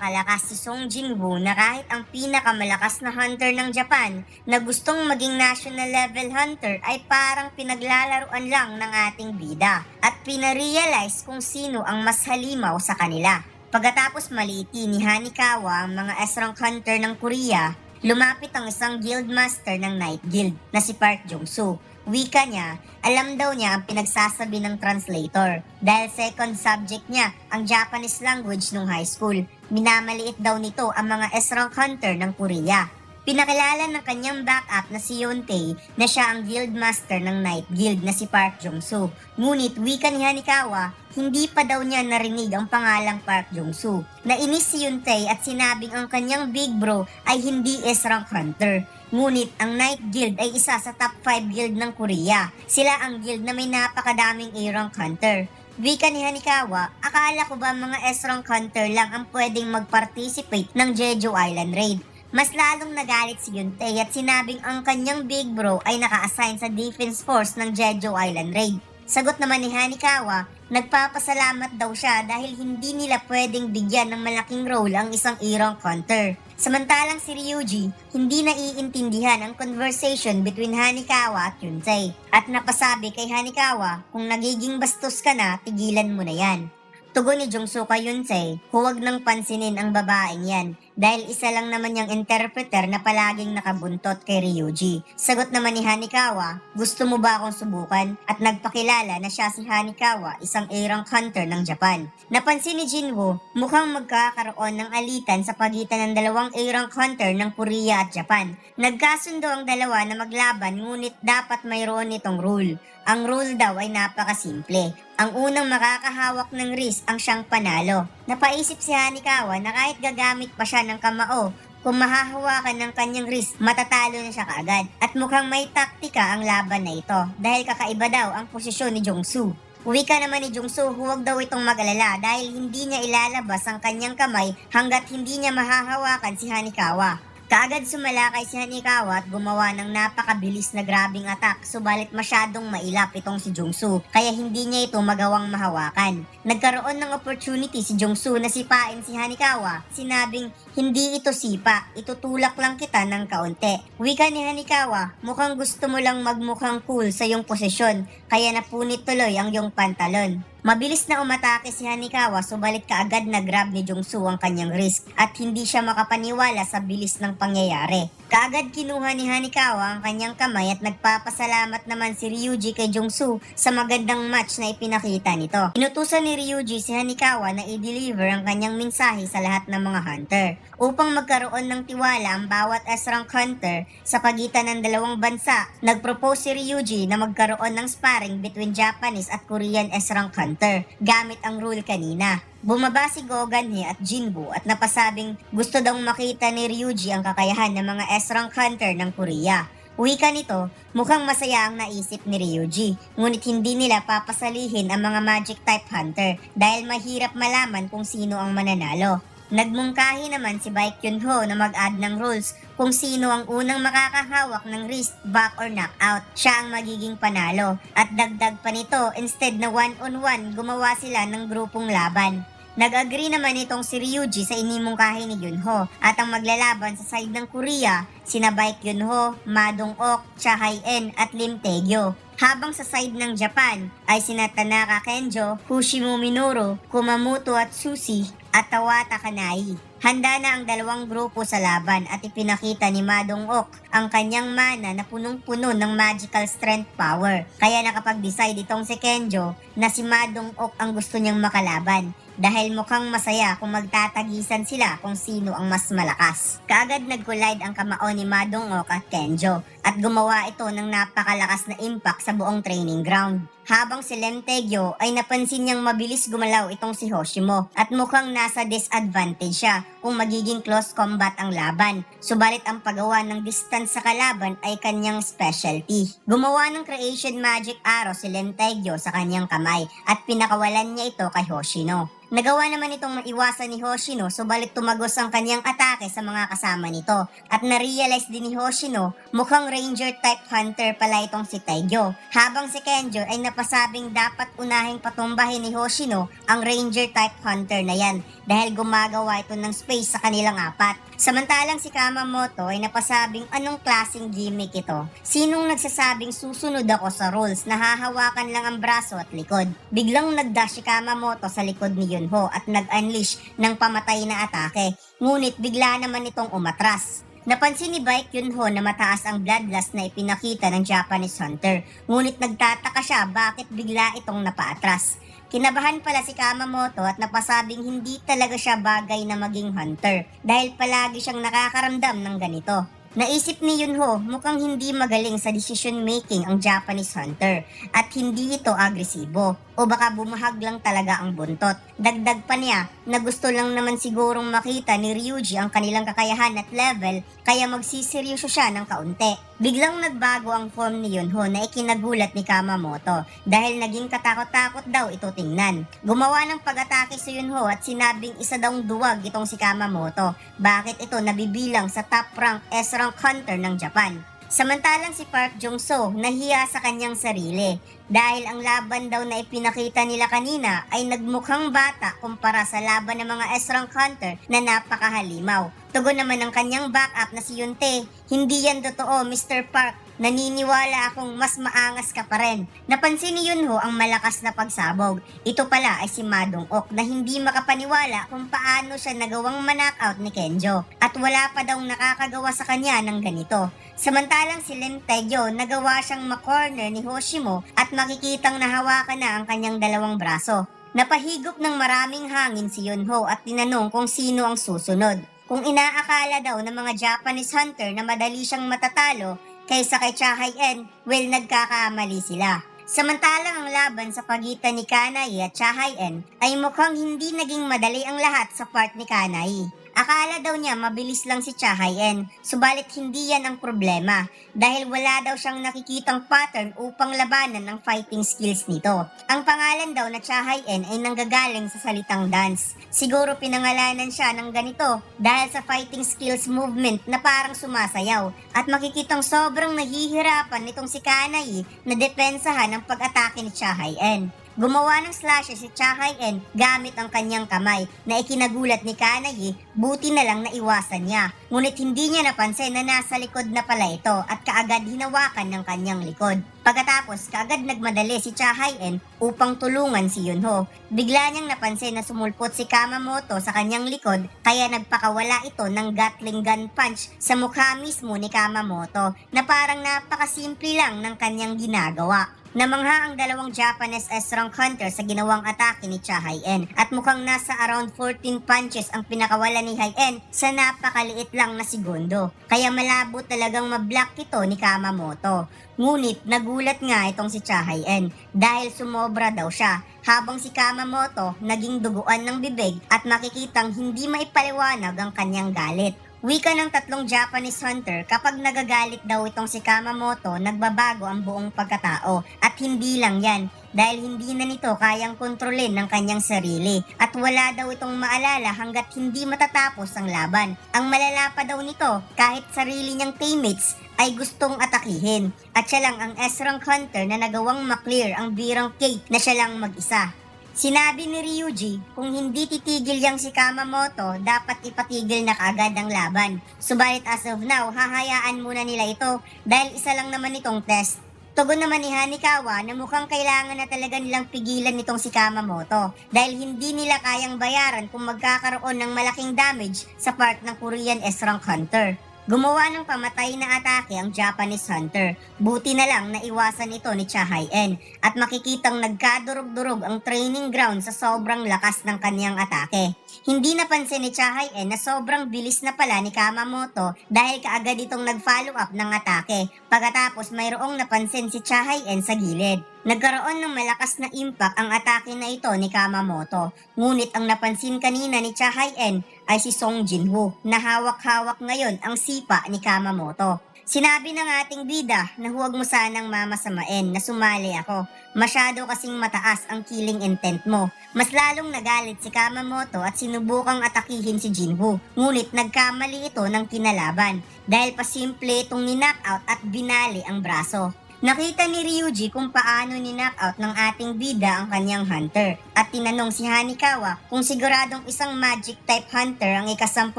napakalakas si Song Jinwoo na kahit ang pinakamalakas na hunter ng Japan na gustong maging national level hunter ay parang pinaglalaruan lang ng ating bida at pinarealize kung sino ang mas halimaw sa kanila. Pagkatapos maliitin ni Hanikawa ang mga S-rank hunter ng Korea, lumapit ang isang guildmaster ng Night Guild na si Park Jong-soo. Wika niya, alam daw niya ang pinagsasabi ng translator dahil second subject niya ang Japanese language nung high school. Minamaliit daw nito ang mga S-rank hunter ng Korea. Pinakilala ng kanyang backup na si Yontae na siya ang guildmaster ng Night Guild na si Park Jong-soo. Ngunit wika ni Hanikawa, hindi pa daw niya narinig ang pangalang Park Jong-soo. Nainis si Yontae at sinabing ang kanyang big bro ay hindi S-rank hunter. Ngunit ang Night Guild ay isa sa top 5 guild ng Korea. Sila ang guild na may napakadaming A-rank hunter. Wika ni Hanikawa, akala ko ba mga S-rank hunter lang ang pwedeng mag-participate ng Jeju Island Raid? Mas lalong nagalit si Yontae at sinabing ang kanyang big bro ay naka-assign sa defense force ng Jeju Island Raid. Sagot naman ni Hanikawa, nagpapasalamat daw siya dahil hindi nila pwedeng bigyan ng malaking role ang isang A-rank hunter. Samantalang si Ryuji, hindi naiintindihan ang conversation between Hanikawa at Yontae. At napasabi kay Hanikawa, kung nagiging bastos ka na, tigilan mo na yan. Tugon ni Jong-soo kay Yontae, huwag nang pansinin ang babaeng yan dahil isa lang naman yung interpreter na palaging nakabuntot kay Ryuji. Sagot naman ni Hanikawa, gusto mo ba akong subukan? At nagpakilala na siya si Hanikawa, isang A-rank hunter ng Japan. Napansin ni Jinwoo, mukhang magkakaroon ng alitan sa pagitan ng dalawang A-rank hunter ng Korea at Japan. Nagkasundo ang dalawa na maglaban ngunit dapat mayroon itong rule. Ang rule daw ay napakasimple. Ang unang makakahawak ng wrist ang siyang panalo. Napaisip si Hanikawa na kahit gagamit pa siya ng kamao, kung mahahawakan ng kanyang wrist, matatalo na siya kaagad. At mukhang may taktika ang laban na ito dahil kakaiba daw ang posisyon ni Jong-soo. Wika naman ni Jong-soo, huwag daw itong mag-alala dahil hindi niya ilalabas ang kanyang kamay hanggat hindi niya mahahawakan si Hanikawa. Kaagad sumalakay si Hanikawa at gumawa ng napakabilis na grabing attack subalit masyadong mailap itong si Jong-soo kaya hindi niya ito magawang mahawakan. Nagkaroon ng opportunity si Jong-soo na sipain si Hanikawa. Sinabing, hindi ito sipa, itutulak lang kita ng kaunti. Wika ni Hanikawa, mukhang gusto mo lang magmukhang cool sa iyong posisyon kaya napunit tuloy ang iyong pantalon. Mabilis na umatake si Hanikawa subalit kaagad na grab ni Jong-soo ang kanyang wrist at hindi siya makapaniwala sa bilis ng pangyayari. Kaagad kinuha ni Hanikawa ang kanyang kamay at nagpapasalamat naman si Ryuji kay Jong-soo sa magandang match na ipinakita nito. Inutusan ni Ryuji si Hanikawa na i-deliver ang kanyang mensahe sa lahat ng mga hunter upang magkaroon ng tiwala ang bawat S-rank hunter sa pagitan ng dalawang bansa. Nagpropose si Ryuji na magkaroon ng sparring between Japanese at Korean S-rank hunter gamit ang rule kanina. Bumaba si Goganhe at Jinwoo at napasabing gusto daw makita ni Ryuji ang kakayahan ng mga S-rank hunter ng Korea. Wika nito, mukhang masaya ang naisip ni Ryuji, ngunit hindi nila papasalihin ang mga magic type hunter dahil mahirap malaman kung sino ang mananalo. Nagmungkahi naman si Baekhyunho na mag-add ng rules kung sino ang unang makakahawak ng wrist, back or knockout. Siya ang magiging panalo. At dagdag pa nito, instead na one-on-one, gumawa sila ng grupong laban. Nag-agree naman itong si Ryuji sa inimungkahi ni Yunho at ang maglalaban sa side ng Korea, sina Baekhyunho, Ma Dong-ok, Cha Hae-in at Lim Tae-gyo. Habang sa side ng Japan ay sina Tanaka Kenjo, Fushimi Minoru, Kumamoto at Sushi at Tawata Kanai. Handa na ang dalawang grupo sa laban at ipinakita ni Ma Dong-ok ang kanyang mana na punong-puno ng magical strength power. Kaya nakapag-decide itong si Kenjo na si Ma Dong-ok ang gusto niyang makalaban dahil mukhang masaya kung magtatagisan sila kung sino ang mas malakas. Kaagad nag-collide ang kamao ni Ma Dong-ok at Kenjo at gumawa ito ng napakalakas na impact sa buong training ground. Habang si Lim Tae-gyo ay napansin niyang mabilis gumalaw itong si Hoshimo at mukhang nasa disadvantage siya kung magiging close combat ang laban. Subalit ang paggawa ng distance sa kalaban ay kanyang specialty. Gumawa ng creation magic arrow si Lim Tae-gyo sa kanyang kamay at pinakawalan niya ito kay Hoshino. Nagawa naman itong maiwasan ni Hoshino subalit tumagos ang kanyang atake sa mga kasama nito. At na-realize din ni Hoshino mukhang Ranger type hunter pala itong si Taegyo. Habang si Kenjo ay napasabing dapat unahing patumbahin ni Hoshino ang Ranger type hunter na yan dahil gumagawa ito ng space sa kanilang apat. Samantalang si Kamamoto ay napasabing anong klaseng gimmick ito. Sinong nagsasabing susunod ako sa rules na hahawakan lang ang braso at likod? Biglang nagdash si Kamamoto sa likod ni Yunho at nag-unleash ng pamatay na atake. Ngunit bigla naman itong umatras. Napansin ni Baek Yunho na mataas ang bloodlust na ipinakita ng Japanese hunter. Ngunit nagtataka siya bakit bigla itong napaatras. Kinabahan pala si Kamamoto at napasabing hindi talaga siya bagay na maging hunter dahil palagi siyang nakakaramdam ng ganito. Naisip ni Yunho mukhang hindi magaling sa decision making ang Japanese hunter at hindi ito agresibo o baka bumahag lang talaga ang buntot. Dagdag pa niya na gusto lang naman sigurong makita ni Ryuji ang kanilang kakayahan at level kaya magsiseryoso siya ng kaunti. Biglang nagbago ang form ni Yunho na ikinagulat ni Kamamoto dahil naging katakot-takot daw ito tingnan. Gumawa ng pag-atake si Yunho at sinabing isa daw duwag itong si Kamamoto. Bakit ito nabibilang sa top rank S-rank hunter ng Japan? Samantalang si Park Jong-soo nahiya sa kanyang sarili dahil ang laban daw na ipinakita nila kanina ay nagmukhang bata kumpara sa laban ng mga S-rank hunter na napakahalimaw. Tugon naman ng kanyang backup na si Yunte, hindi yan totoo Mr. Park, naniniwala akong mas maangas ka pa rin. Napansin ni Yunho ang malakas na pagsabog. Ito pala ay si Ma Dong-ok na hindi makapaniwala kung paano siya nagawang manockout ni Kenjo at wala pa daw nakakagawa sa kanya ng ganito. Samantalang si Lim Taegyo nagawa siyang makorner ni Hoshimo at makikitang nahawakan na ang kanyang dalawang braso. Napahigop ng maraming hangin si Yunho at tinanong kung sino ang susunod. Kung inaakala daw ng mga Japanese hunter na madali siyang matatalo kaysa kay Cha Hae-in, well nagkakamali sila. Samantalang ang laban sa pagitan ni Kanai at Cha Hae-in ay mukhang hindi naging madali ang lahat sa part ni Kanai. Akala daw niya mabilis lang si Cha Hae-in, subalit hindi yan ang problema dahil wala daw siyang nakikitang pattern upang labanan ang fighting skills nito. Ang pangalan daw na Cha Hae-in ay nanggagaling sa salitang dance. Siguro pinangalanan siya ng ganito dahil sa fighting skills movement na parang sumasayaw at makikitang sobrang nahihirapan nitong si Kanai na depensahan ang pag-atake ni Cha Hae-in. Gumawa ng slashes si Cha Hae-in gamit ang kanyang kamay na ikinagulat ni Kanai, buti na lang naiwasan niya. Ngunit hindi niya napansin na nasa likod na pala ito at kaagad hinawakan ng kanyang likod. Pagkatapos, kaagad nagmadali si Cha Hae-in upang tulungan si Yunho. Bigla niyang napansin na sumulpot si Kamamoto sa kanyang likod kaya nagpakawala ito ng Gatling gun punch sa mukha mismo ni Kamamoto na parang napakasimple lang ng kanyang ginagawa. Namangha ang dalawang Japanese S-rank hunter sa ginawang atake ni Cha Hae-in at mukhang nasa around 14 punches ang pinakawala ni Hae-in sa napakaliit lang na segundo. Kaya malabo talagang mablock ito ni Kamamoto. Ngunit nagulat nga itong si Cha Hae-in dahil sumobra daw siya habang si Kamamoto naging duguan ng bibig at makikitang hindi maipaliwanag ang kanyang galit. Wika ng tatlong Japanese hunter kapag nagagalit daw itong si Kamamoto, nagbabago ang buong pagkatao. At hindi lang yan, dahil hindi na nito kayang kontrolin ng kanyang sarili. At wala daw itong maalala hanggat hindi matatapos ang laban. Ang malala pa daw nito, kahit sarili niyang teammates ay gustong atakihin. At siya lang ang S-rank hunter na nagawang maklear ang birang cake na siya lang mag-isa. Sinabi ni Ryuji, kung hindi titigil yang si Kamamoto, dapat ipatigil na kaagad ang laban. Subalit as of now, hahayaan muna nila ito dahil isa lang naman itong test. Tugon naman ni Hanikawa na mukhang kailangan na talaga nilang pigilan nitong si Kamamoto dahil hindi nila kayang bayaran kung magkakaroon ng malaking damage sa part ng Korean S-rank hunter. Gumawa ng pamatay na atake ang Japanese hunter. Buti na lang naiwasan ito ni Cha Hae-in at makikitang nagkadurog-durog ang training ground sa sobrang lakas ng kaniyang atake. Hindi napansin ni Cha Hae-in na sobrang bilis na pala ni Kamamoto dahil kaagad itong nag-follow up ng atake. Pagkatapos mayroong napansin si Cha Hae-in sa gilid. Nagkaroon ng malakas na impact ang atake na ito ni Kamamoto. Ngunit ang napansin kanina ni Cha Hae-in ay si Song Jin-woo na hawak-hawak ngayon ang sipa ni Kamamoto. Sinabi ng ating bida na huwag mo sanang mamasamain na sumali ako. Masyado kasing mataas ang killing intent mo. Mas lalong nagalit si Kamamoto at sinubukang atakihin si Jinwoo. Ngunit nagkamali ito ng kinalaban dahil pasimple itong ni-knockout at binali ang braso. Nakita ni Ryuji kung paano ni-knockout ng ating bida ang kanyang hunter at tinanong si Hanikawa kung siguradong isang magic type hunter ang ika-10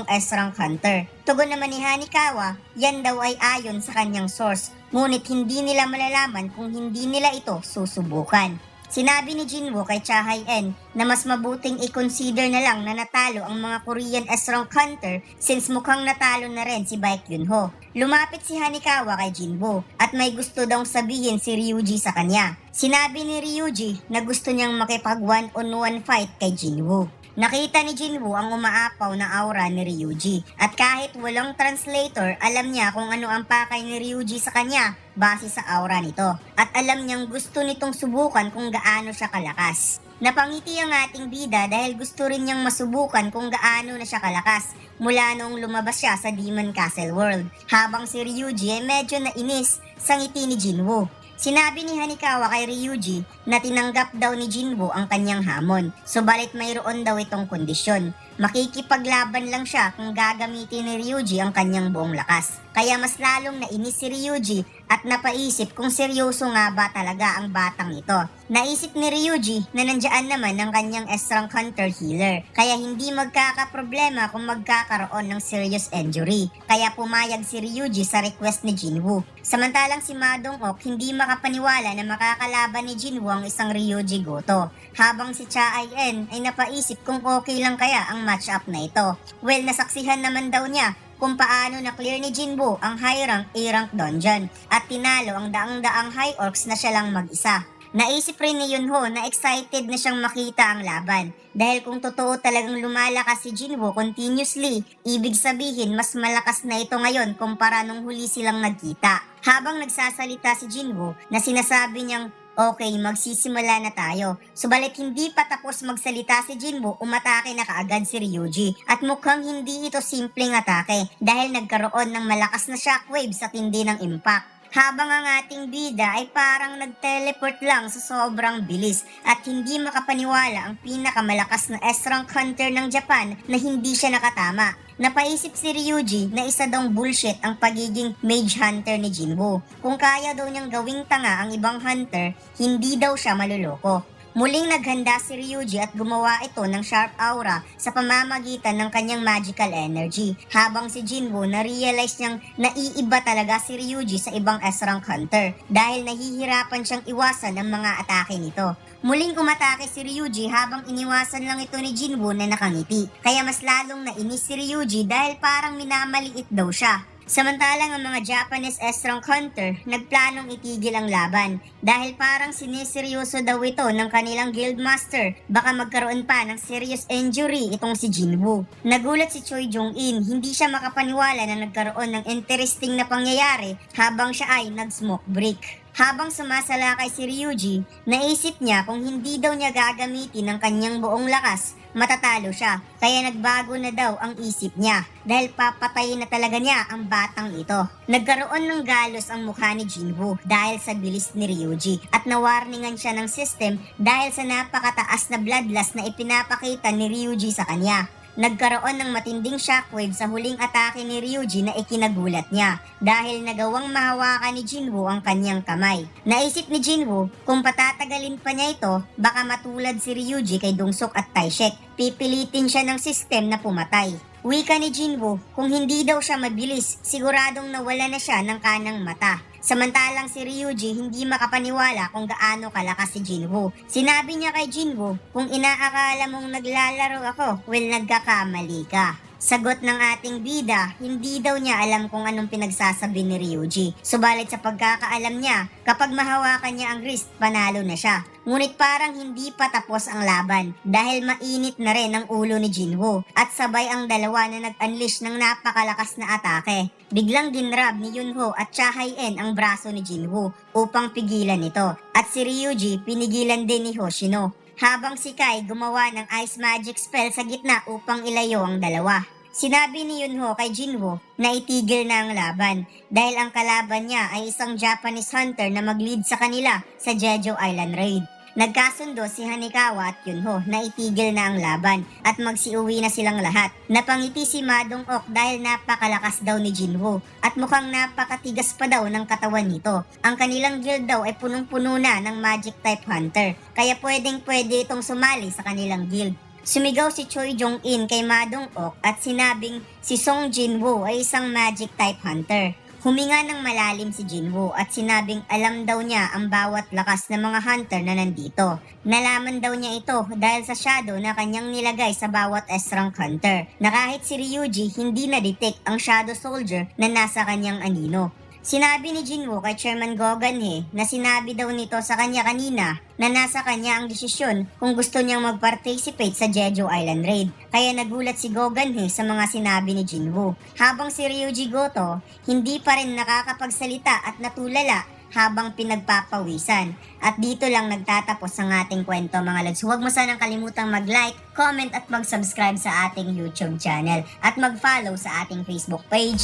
S-rank hunter. Tugon naman ni Hanikawa, yan daw ay ayon sa kanyang source, ngunit hindi nila malalaman kung hindi nila ito susubukan. Sinabi ni Jinwoo kay Cha Hae-in na mas mabuting i-consider na lang na natalo ang mga Korean S-rank hunter since mukhang natalo na rin si Baek Yunho. Lumapit si Hanikawa kay Jinwoo at may gusto daw sabihin si Ryuji sa kanya. Sinabi ni Ryuji na gusto niyang makipag one-on-one fight kay Jinwoo. Nakita ni Jinwoo ang umaapaw na aura ni Ryuji at kahit walang translator, alam niya kung ano ang pakay ni Ryuji sa kanya base sa aura nito. At alam niyang gusto nitong subukan kung gaano siya kalakas. Napangiti ang ating bida dahil gusto rin niyang masubukan kung gaano na siya kalakas mula noong lumabas siya sa Demon Castle World. Habang si Ryuji ay medyo nainis sa ngiti ni Jinwoo. Sinabi ni Hanikawa kay Ryuji na tinanggap daw ni Jinwoo ang kanyang hamon, subalit mayroon daw itong kondisyon. Makikipaglaban lang siya kung gagamitin ni Ryuji ang kanyang buong lakas. Kaya mas lalong nainis si Ryuji at napaisip kung seryoso nga ba talaga ang batang ito. Naisip ni Ryuji na nandiyan naman ang kanyang S-rank hunter healer, kaya hindi magkakaproblema kung magkakaroon ng serious injury. Kaya pumayag si Ryuji sa request ni Jinwoo. Samantalang si Ma Dong-ok hindi makapaniwala na makakalaban ni Jinwoo ang isang Ryuji Goto. Habang si Cha Hae-in ay napaisip kung okay lang kaya ang match-up na ito. Well, nasaksihan naman daw niya kung paano na-clear ni Jinwoo ang high rank A-rank dungeon at tinalo ang daang-daang high orcs na siya lang mag-isa. Naisip rin ni Yunho na excited na siyang makita ang laban dahil kung totoo talagang lumalakas si Jinwoo continuously, ibig sabihin mas malakas na ito ngayon kumpara nung huli silang nagkita. Habang nagsasalita si Jinwoo na sinasabi niyang okay, magsisimula na tayo. Subalit hindi pa tapos magsalita si Jinwoo, umatake na kaagad si Ryuji. At mukhang hindi ito simpleng atake dahil nagkaroon ng malakas na shockwave sa tindi ng impact. Habang ang ating bida ay parang nag-teleport lang sa sobrang bilis at hindi makapaniwala ang pinakamalakas na S-rank hunter ng Japan na hindi siya nakatama. Napaisip si Ryuji na isa daw bullshit ang pagiging mage hunter ni Jinwoo. Kung kaya daw niyang gawing tanga ang ibang hunter, hindi daw siya maluloko. Muling naghanda si Ryuji at gumawa ito ng sharp aura sa pamamagitan ng kanyang magical energy. Habang si Jinwoo na-realize niyang naiiba talaga si Ryuji sa ibang S-rank hunter dahil nahihirapan siyang iwasan ang mga atake nito. Muling umatake si Ryuji habang iniwasan lang ito ni Jinwoo na nakangiti. Kaya mas lalong nainis si Ryuji dahil parang minamaliit daw siya. Samantalang ang mga Japanese S-rank hunter nagplanong itigil ang laban dahil parang siniseryoso daw ito ng kanilang guildmaster baka magkaroon pa ng serious injury itong si Jinwoo. Nagulat si Choi Jong-in, hindi siya makapaniwala na nagkaroon ng interesting na pangyayari habang siya ay nag-smoke break. Habang sumasalakay si Ryuji, naisip niya kung hindi daw niya gagamitin ang kanyang buong lakas, matatalo siya. Kaya nagbago na daw ang isip niya dahil papatayin na talaga niya ang batang ito. Nagkaroon ng galos ang mukha ni Jinwoo dahil sa bilis ni Ryuji at nawarningan siya ng system dahil sa napakataas na blood loss na ipinapakita ni Ryuji sa kanya. Nagkaroon ng matinding shockwave sa huling atake ni Ryuji na ikinagulat niya dahil nagawang mahawakan ni Jinwoo ang kanyang kamay. Naisip ni Jinwoo kung patatagalin pa niya ito, baka matulad si Ryuji kay Dong-suk at Taishek. Pipilitin siya ng system na pumatay. Wika ni Jinwoo, kung hindi daw siya mabilis, siguradong nawala na siya ng kanang mata. Samantalang si Ryuji hindi makapaniwala kung gaano kalakas si Jinwoo. Sinabi niya kay Jinwoo, kung inaakala mong naglalaro ako, well nagkakamali ka. Sagot ng ating bida, hindi daw niya alam kung anong pinagsasabi ni Ryuji. Subalit sa pagkakaalam niya, kapag mahawakan niya ang wrist, panalo na siya. Ngunit parang hindi pa tapos ang laban dahil mainit na rin ang ulo ni Jinwoo at sabay ang dalawa na nag-unleash ng napakalakas na atake. Biglang dinrab ni Yunho at Cha Hae-in ang braso ni Jinwoo upang pigilan ito at si Ryuji pinigilan din ni Hoshino. Habang si Kai gumawa ng ice magic spell sa gitna upang ilayo ang dalawa. Sinabi ni Yunho kay Jinwoo na itigil na ang laban dahil ang kalaban niya ay isang Japanese hunter na mag-lead sa kanila sa Jeju Island Raid. Nagkasundo si Hanekawa at Yunho na itigil na ang laban at magsiuwi na silang lahat. Napangiti si Ma Dong-ok dahil napakalakas daw ni Jinwoo at mukhang napakatigas pa daw ng katawan nito. Ang kanilang guild daw ay punong-puno na ng magic type hunter kaya pwedeng-pwede itong sumali sa kanilang guild. Sumigaw si Choi Jong-in kay Ma Dong-ok at sinabing si Song Jinwoo ay isang magic type hunter. Huminga ng malalim si Jinwoo at sinabing alam daw niya ang bawat lakas ng mga hunter na nandito. Nalaman daw niya ito dahil sa shadow na kanyang nilagay sa bawat S-rank hunter na kahit si Ryuji hindi na-detect ang shadow soldier na nasa kanyang anino. Sinabi ni Jinwoo kay Chairman Gogan-he na sinabi daw nito sa kanya kanina na nasa kanya ang desisyon kung gusto niyang mag-participate sa Jeju Island Raid. Kaya nagulat si Gogan-he sa mga sinabi ni Jinwoo. Habang si Ryuji Goto hindi pa rin nakakapagsalita at natulala habang pinagpapawisan. At dito lang nagtatapos ang ating kwento mga lods. Huwag mo sanang kalimutang mag-like, comment at mag-subscribe sa ating YouTube channel at mag-follow sa ating Facebook page.